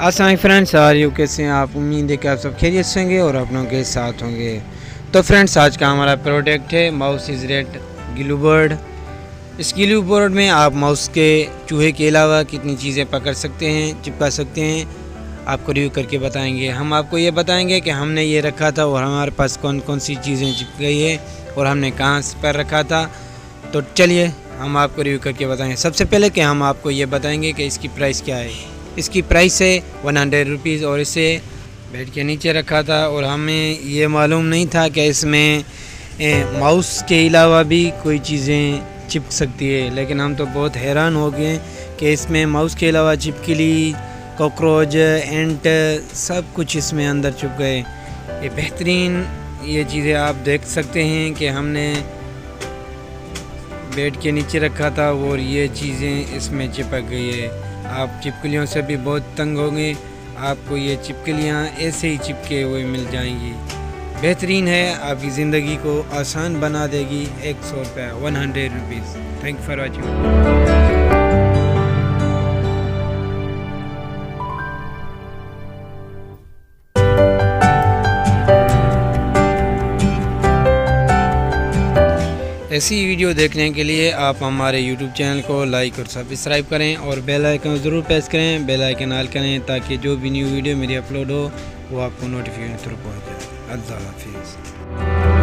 अस्सलाम friends, are you कैसे हैं आप? उम्मीद है कि आप सब खैरियत से होंगे और अपनों के साथ होंगे। तो फ्रेंड्स, आज का हमारा प्रोडक्ट है mouse is red glue board. इस ग्लू बोर्ड में आप माउस के चूहे के अलावा कितनी चीज़ें पकड़ सकते हैं, चिपका सकते हैं, आपको रिव्यू करके बताएंगे। हम आपको ये बताएंगे कि हमने ये रखा था और हमारे पास कौन कौन सी चीज़ें चिपक गई है और हमने कहाँ पर रखा था। तो चलिए हम आपको रिव्यू करके बताएंगे। सबसे पहले कि हम आपको ये बताएंगे कि इसकी प्राइस क्या है। इसकी प्राइस है 100 रुपीज़ और इसे बेड के नीचे रखा था और हमें ये मालूम नहीं था कि इसमें माउस के अलावा भी कोई चीज़ें चिपक सकती है। लेकिन हम तो बहुत हैरान हो गए कि इसमें माउस के अलावा छिपकली, कॉकरोच, एंट सब कुछ इसमें अंदर छुप गए। ये बेहतरीन ये चीज़ें आप देख सकते हैं कि हमने बेड के नीचे रखा था और ये चीज़ें इसमें चिपक गई है। आप छिपकलियों से भी बहुत तंग होंगे, आपको ये छिपकलियाँ ऐसे ही चिपके हुए मिल जाएंगी। बेहतरीन है, आपकी ज़िंदगी को आसान बना देगी। 100 रुपये, 100 रुपीज़। Thank for watching. ऐसी वीडियो देखने के लिए आप हमारे YouTube चैनल को लाइक और सब्सक्राइब करें और बेल आइकन ज़रूर प्रेस करें, बेल आइकन ऑल करें ताकि जो भी न्यू वीडियो मेरी अपलोड हो वो आपको नोटिफिकेशन थ्रू पहुँच जाए। अल्लाह हाफिज़।